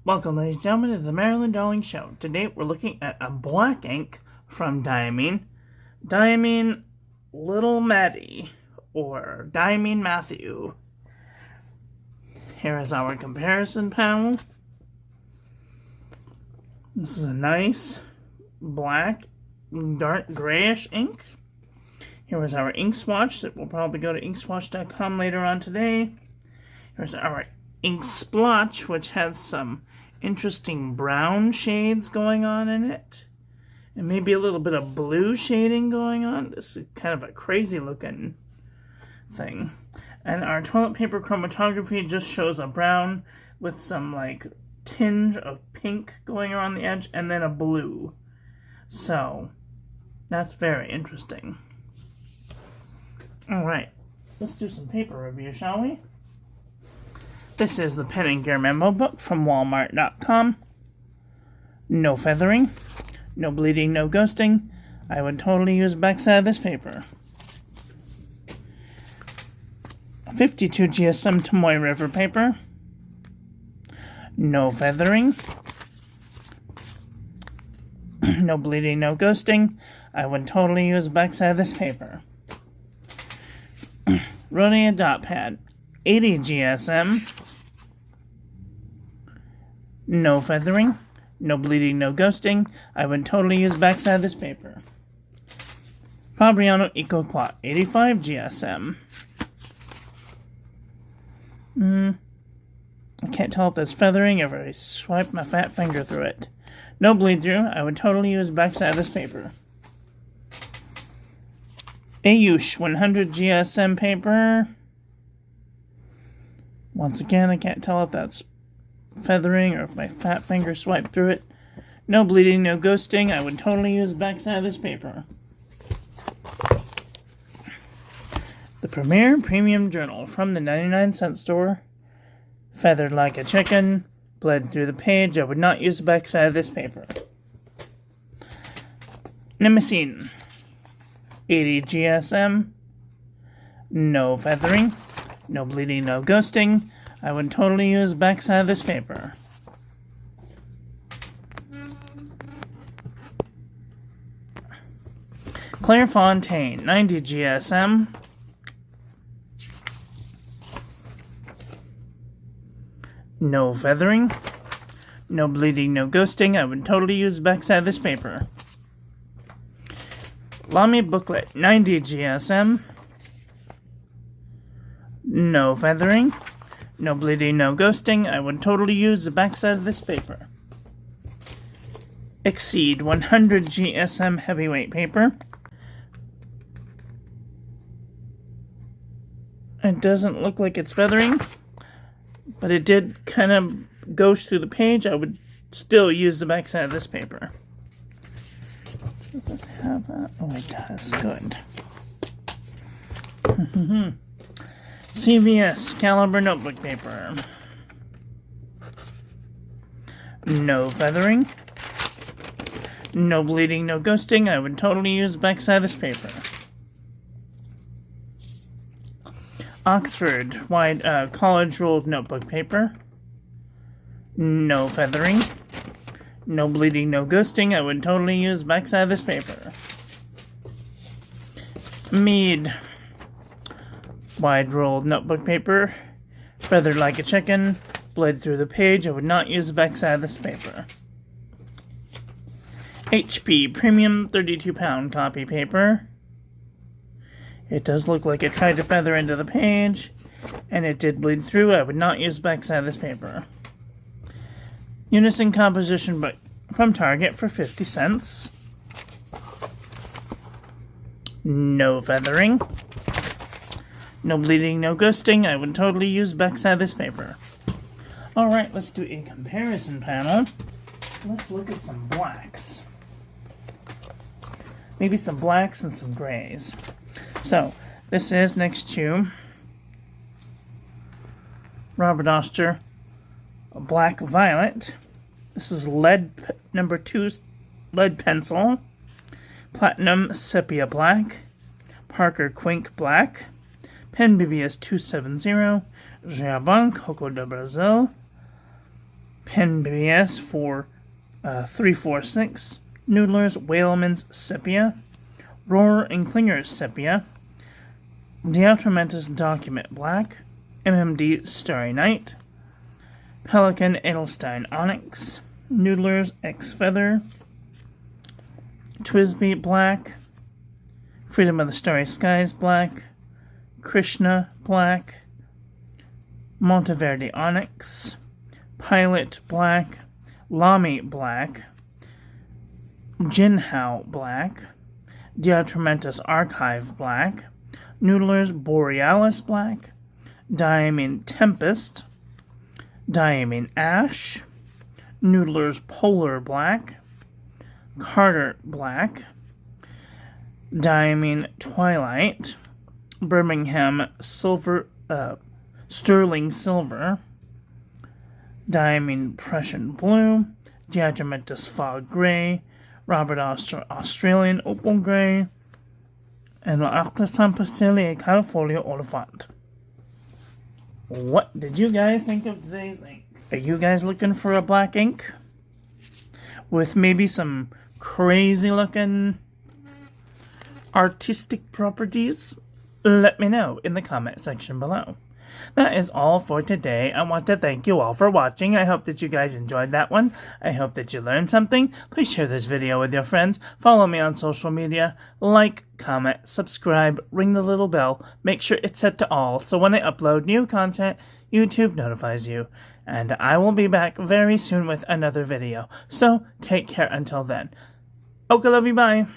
Welcome, ladies and gentlemen, to the Marilyn Darling Show. Today we're looking at a black ink from Diamine. Diamine Little Matty, or Diamine Matthew. Here is our comparison panel. This is a nice black, dark grayish ink. Here is our ink swatch that will probably go to inkswatch.com later on today. Here's our ink splotch, which has some interesting brown shades going on in it. And maybe a little bit of blue shading going on. This is kind of a crazy looking thing. And our toilet paper chromatography just shows a brown with some like tinge of pink going around the edge and then a blue. So that's very interesting. Alright, let's do some paper review, shall we? This is the Pen and Gear Memo Book from Walmart.com. No feathering, no bleeding, no ghosting. I would totally use the backside of this paper. 52 GSM Tomoe River paper. No feathering. No bleeding, no ghosting. I would totally use the backside of this paper. Rhodia Dot Pad. 80 GSM. No feathering, no bleeding, no ghosting. I would totally use the backside of this paper. Fabriano Eco Quat 85 GSM. I can't tell if that's feathering if I swipe my fat finger through it. No bleed through. I would totally use the backside of this paper. Ayush 100 GSM paper. Once again, I can't tell if that's feathering or if my fat finger swiped through it. No bleeding, no ghosting. I would totally use the backside of this paper. The Premier Premium Journal from the 99-cent store. Feathered like a chicken. Bled through the page. I would not use the backside of this paper. Nemesine 80 GSM. No feathering. No bleeding, no ghosting. I would totally use the backside of this paper. Clairefontaine 90 GSM. No feathering. No bleeding, no ghosting. I would totally use the backside of this paper. Lamy Booklet 90 GSM. No feathering. No bleeding, no ghosting. I would totally use the backside of this paper. Exceed 100 GSM heavyweight paper. It doesn't look like it's feathering, but it did kind of go through the page. I would still use the backside of this paper. Does it have that? Oh, it does. Good. CVS Caliber notebook paper. No feathering. No bleeding, no ghosting. I would totally use the backside of this paper. Oxford wide college ruled notebook paper. No feathering. No bleeding, no ghosting. I would totally use the backside of this paper. Mead wide rolled notebook paper, feathered like a chicken, bled through the page. I would not use the backside of this paper. HP Premium 32-pound copy paper. It does look like it tried to feather into the page, and it did bleed through. I would not use the backside of this paper. Unison composition book from Target for 50 cents. No feathering. No bleeding, no ghosting. I would totally use the backside of this paper. Alright, let's do a comparison panel. Let's look at some blacks. Maybe some blacks and some grays. So, this is next to Robert Oster Black Violet. This is lead number 2 lead pencil. Platinum Sepia Black. Parker Quink Black. Pen BBS 270, Jabon Coco de Brazil, Pen BBS for 346. Noodlers, Whaleman's Sepia. Roar and Klinger's Sepia. Diatramentus Document Black. MMD Starry Night. Pelican Edelstein Onyx. Noodlers X Feather. Twisby Black. Freedom of the Starry Skies Black. Krishna Black. Monteverde Onyx. Pilot Black. Lamy Black. Jinhao Black. Diatramentus Archive Black. Noodlers Borealis Black. Diamine Tempest. Diamine Ash. Noodlers Polar Black. Carter Black. Diamine Twilight. Birmingham Silver, Sterling Silver. Diamine Prussian Blue. Diatramentus Fog Grey. Robert Australian Opal Grey. And L'Artisan Pastel California Oliphant. What did you guys think of today's ink? Are you guys looking for a black ink? With maybe some crazy looking artistic properties? Let me know in the comment section below. That is all for today. I want to thank you all for watching. I hope that you guys enjoyed that one. I hope that you learned something. Please share this video with your friends. Follow me on social media. Like, comment, subscribe, ring the little bell. Make sure it's set to all so when I upload new content, YouTube notifies you. And I will be back very soon with another video. So take care until then. Okay, love you, bye.